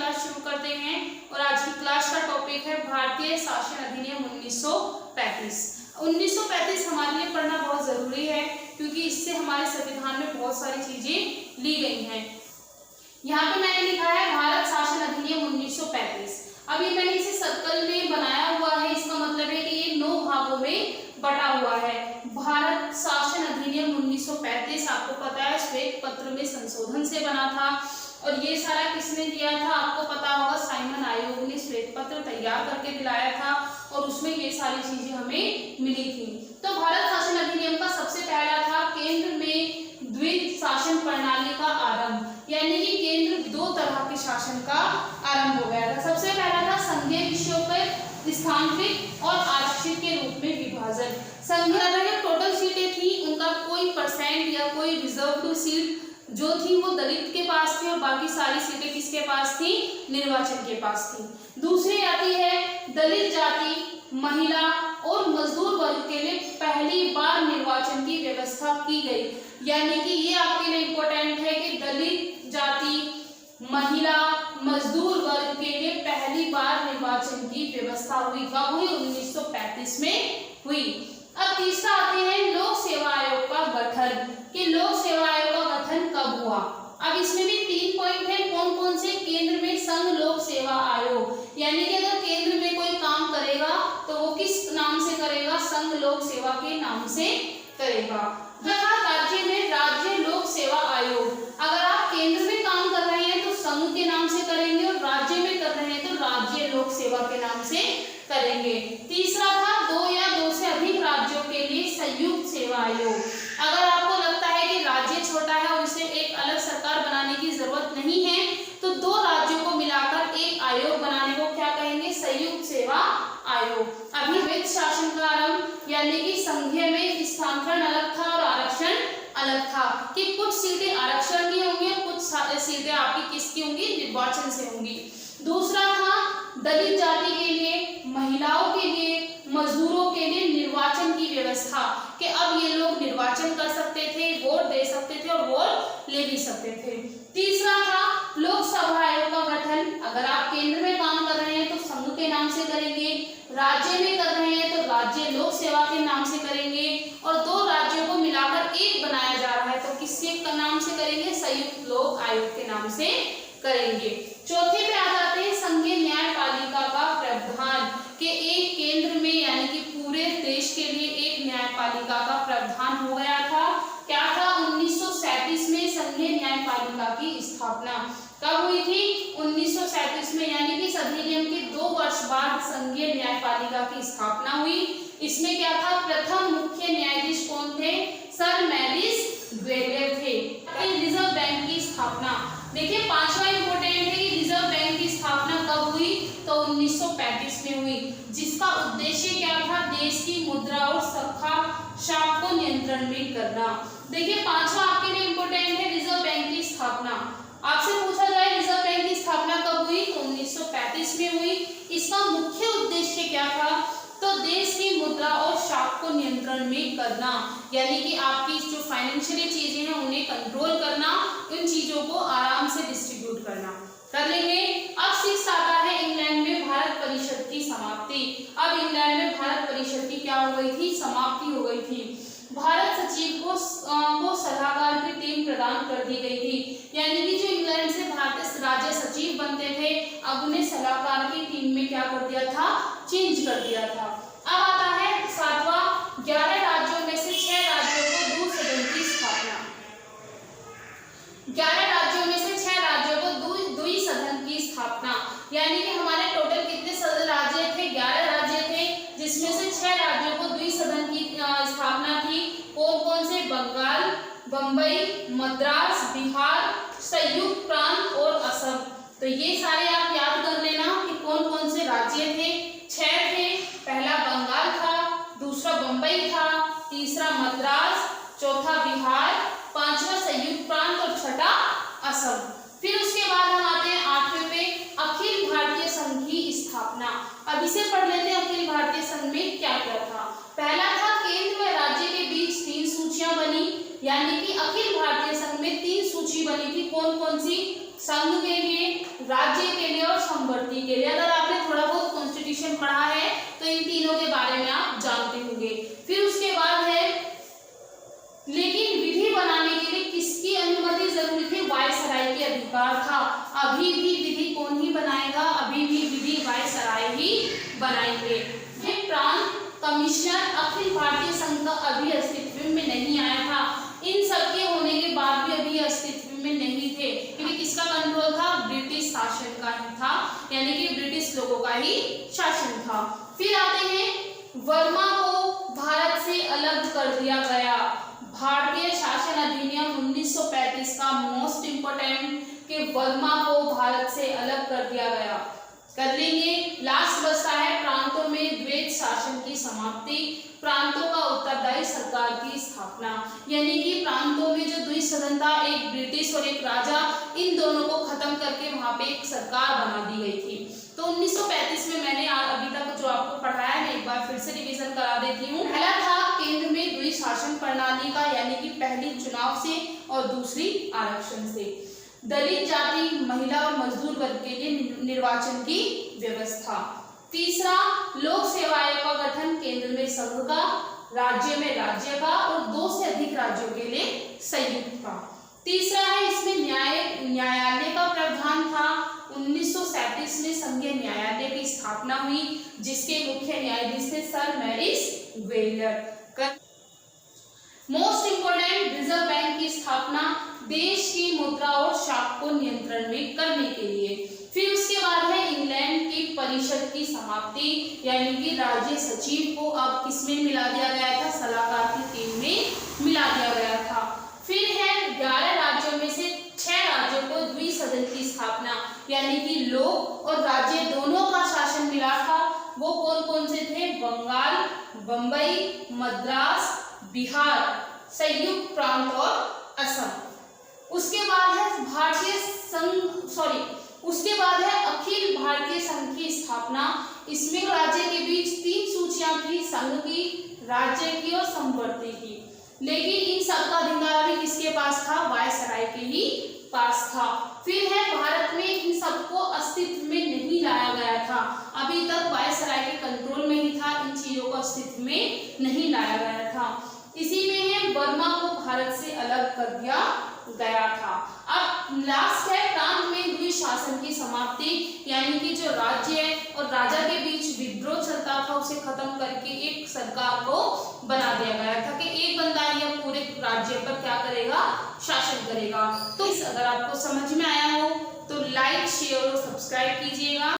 Class शुरू करते हैं और आज की क्लास का टॉपिक है भारतीय शासन अधिनियम 1935। 1935 हमारे लिए पढ़ना बहुत जरूरी है क्योंकि इससे हमारे संविधान में बहुत सारी चीजें ली गई हैं। यहाँ पे मैंने लिखा है भारत शासन अधिनियम 1935। अब ये मैंने इसे सर्कल में बनाया हुआ है, इसका मतलब है कि ये 9 भागों में बटा हुआ है। भारत शासन अधिनियम 1935 आपको पता है श्वेत पत्र में संशोधन से बना था और ये सारा किसने दिया था आपको पता होगा, साइमन आयोग ने श्वेत पत्र तैयार करके दिलाया था और उसमें ये सारी चीजें हमें मिली थी। तो भारत शासन अधिनियम का सबसे पहला था केंद्र में द्वित्व शासन प्रणाली का आरंभ, यानी कि केंद्र 2 तरह के शासन का आरंभ हो गया था। सबसे पहला था संघीय विषयों पर स्थानांतरित और आरक्षित के रूप में विभाजन। संघीय टोटल सीटें थी उनका कोई परसेंट या कोई रिजर्व सीट जो थी वो दलित के पास थी और बाकी सारी सीटें किसके पास थी, निर्वाचन के पास थी। दूसरी आती है दलित जाति, महिला और मजदूर वर्ग के लिए पहली बार निर्वाचन की व्यवस्था की गई, यानी कि ये आपके लिए इम्पोर्टेंट है कि दलित जाति, महिला, मजदूर वर्ग के लिए पहली बार निर्वाचन की व्यवस्था हुई। कब हुई? 1935 में हुई। अब तीसरा आते हैं लोक सेवा आयोग का गठन, कि लोक सेवा आयोग का गठन कब हुआ। अब इसमें भी 3 पॉइंट है, कौन कौन से? केंद्र में संघ लोक सेवा आयोग, यानी कि अगर केंद्र में कोई काम करेगा तो वो किस नाम से करेगा? संघ लोक सेवा के नाम से करेगा। तथा राज्य में राज्य लोक सेवा आयोग, अगर आप केंद्र में काम कर रहे हैं तो संघ के नाम से करेंगे और राज्य में कर रहे हैं तो राज्य लोक सेवा के नाम से करेंगे। तीसरा था 2 या 2 से अधिक राज्यों के लिए संयुक्त सेवा आयोग। अगर आपको लगता है कि राज्य छोटा है और इसे एक अलग सरकार बनाने की जरूरत नहीं है तो 2 राज्यों को मिलाकर एक आयोग बनाने को क्या कहेंगे? संयुक्त सेवा आयोग। अभी द्वित्व शासन का आरंभ, यानी कि संघीय में स्थानांतरण अलग था और आरक्षण अलग था, कि कुछ सीटें आरक्षण की होंगी और कुछ सीटें आपकी किसकी होंगी? निर्वाचन से होंगी। दूसरा था दलित जाति के लिए, महिलाओं के लिए, मजदूरों के लिए निर्वाचन की व्यवस्था, कि अब ये लोग निर्वाचन कर सकते थे, वोट दे सकते थे और वोट ले भी सकते थे। तीसरा था लोकसभा आयोग का गठन, अगर आप केंद्र में काम कर रहे हैं तो संघ के नाम से करेंगे, राज्य में कर रहे हैं तो राज्य लोक सेवा के नाम से करेंगे और 2 राज्यों को मिलाकर एक बनाया जा रहा है तो किसके नाम से करेंगे? संयुक्त लोक आयोग के नाम से करेंगे। चौथे पे आ जाते हैं संघीय न्यायपालिका का प्रावधान, कि एक केंद्र में यानी कि पूरे देश के लिए एक न्यायपालिका का प्रावधान हो गया था। क्या था? 1937 में संघीय न्यायपालिका की स्थापना कब हुई थी? 1937 में, यानी कि इस अधिनियम के 2 वर्ष बाद संघीय न्यायपालिका की स्थापना हुई। इसमें क्या था? प्रथम मुख्य न्यायाधीश कौन थे? सर मैरिस ग्वेलियर थे। रिजर्व बैंक की स्थापना, देखिए 5वां इंपोर्टेंट है कि रिजर्व बैंक की स्थापना कब हुई? तो 1935 में हुई, जिसका उद्देश्य क्या था? देश की मुद्रा और शाख को नियंत्रण में करना। देखिए 5वां आपके लिए इंपोर्टेंट है, रिजर्व बैंक की स्थापना। आपसे पूछा जाए रिजर्व बैंक की स्थापना कब हुई? तो 1935 में हुई। इसका मुख्य उद्देश्य क्या था? तो देश की मुद्रा और शाख को नियंत्रण में करना, यानी कि आपकी जो फाइनेंशियली चीजें हैं उन्हें कंट्रोल करना, इन चीजों को आराम से डिस्ट्रीब्यूट करना। कर लेंगे। अब 6 आता है इंग्लैंड में भारत परिषद की समाप्ति। अब इंग्लैंड में भारत परिषद की क्या हो गई थी? समाप्ति हो गई थी। भारत सचिव को सलाहकार की टीम प्रदान कर दी गई थी, यानी कि जो इंग्लैंड से भारतीय राज्य सचिव बनते थे अब उन्हें सलाहकार की टीम में क्या कर दिया था? चेंज कर दिया था। अब आता है 7वां, 11 राज्यों में से 6 राज्यों को द्वि सदन की स्थापना। 11 राज्यों में से 6 राज्यों को द्वि सदन की स्थापना, यानी कि हमारे टोटल कितने राज्य थे? 11 राज्य थे, जिसमें से 6 राज्यों को द्वि सदन की स्थापना थी। कौन कौन से? बंगाल, बंबई, मद्रास, बिहार, संयुक्त प्रांत और असम। तो ये सारे आप याद कर लेना कि कौन कौन से राज्य थे। 6 थे, पहला बंगाल था, दूसरा बंबई था, तीसरा मद्रास, चौथा बिहार, 5वां संयुक्त प्रांत और 6ठा असम। फिर उसके बाद हम आते हैं 8वें पे, अखिल भारतीय संघ की स्थापना। अब इसे पढ़ लेते हैं, अखिल भारतीय संघ में क्या क्या था। पहला था केंद्र व राज्य के बीच 3 सूचियां बनी, यानी कि अखिल भारतीय संघ में 3 सूची बनी थी। कौन कौन सी? संघ के लिए, राज्य के लिए अभी भी विधि कौन ही बनाएगा, अभी भी विधि वायसराय ही बनाएंगे। ये प्रांत कमिश्नर अखिल भारतीय संघ का अभी अस्तित्व में नहीं आया था। इन सबके होने के बाद भी अभी अस्तित्व में नहीं थे, क्योंकि किसका कंट्रोल था, ब्रिटिश शासन का ही था, यानी कि ब्रिटिश लोगों का ही शासन था। फिर आते हैं वर्मा को भारत से अलग कर दिया गया। भारतीय शासन अधिनियम 1935 का मोस्ट इंपोर्टेंट कि वर्मा को भारत से अलग कर दिया गया। कर लेंगे। लास्ट बचता है प्रांतों में द्वैत शासन की समाप्ति, प्रांतों का उत्तरदायी सरकार की स्थापना, यानी कि प्रांतों में जो द्विसदन था, एक ब्रिटिश और एक राजा, इन दोनों को खत्म करके वहां पे एक सरकार बना दी गई थी। तो 1935 में मैंने अभी तक जो आपको पढ़ाया मैं एक बार फिर से रिवीजन करा देती हूँ। पहला था केंद्र में द्विशासन प्रणाली का, यानी कि पहली चुनाव से और दूसरी आरक्षण से। दलित जाति, महिला और मजदूर वर्ग के लिए निर्वाचन की व्यवस्था। तीसरा लोक सेवा आयोग का गठन, केंद्र में संघ का, राज्य में राज्य का और 2 से अधिक राज्यों के लिए संयुक्त का। तीसरा है इसमें न्यायालय का प्रावधान था। 1937 में संघीय न्यायालय की स्थापना हुई, जिसके मुख्य न्यायाधीश थे sir Maurice Gwyer. Most important reserve bank की स्थापना, देश की मुद्रा और शाख को नियंत्रण में करने के लिए। फिर उसके बाद है इंग्लैंड की परिषद की समाप्ति, यानी कि राज्य सचिव को अब किसमें मिला दिया गया था, सलाहकार की टीम में मिला दिया गया था। फिर है 11 राज्यों में से 6 राज्यों को द्विसदन की स्थापना, यानी कि लोक और राज्य दोनों का शासन मिला था। वो कौन कौन से थे, बंगाल, बंबई, मद्रास, बिहार, संयुक्त प्रांत और असम। उसके बाद है उसके बाद है अखिल भारतीय संघ की स्थापना। इसमें राज्य के बीच 3 सूचियां थी, संघ की, राज्य की और समवर्ती की, लेकिन इन सबका अधिकार भी किसके पास था, वायसराय के ही पास था। फिर है भारत में इन सबको अस्तित्व में नहीं लाया गया था, अभी तक वायसराय के कंट्रोल में ही था, इन चीजों को अस्तित्व में नहीं लाया गया था। इसी में है वर्मा को भारत से अलग कर दिया गया था। अब लास्ट है प्रांत में द्विशासन की समाप्ति, यानी कि जो राज्य और राजा के बीच विद्रोह चलता था उसे खत्म करके एक सरकार को बना दिया गया था कि एक बंदा ही पूरे राज्य पर क्या करेगा, शासन करेगा। तो अगर आपको समझ में आया हो तो लाइक, शेयर और सब्सक्राइब कीजिएगा।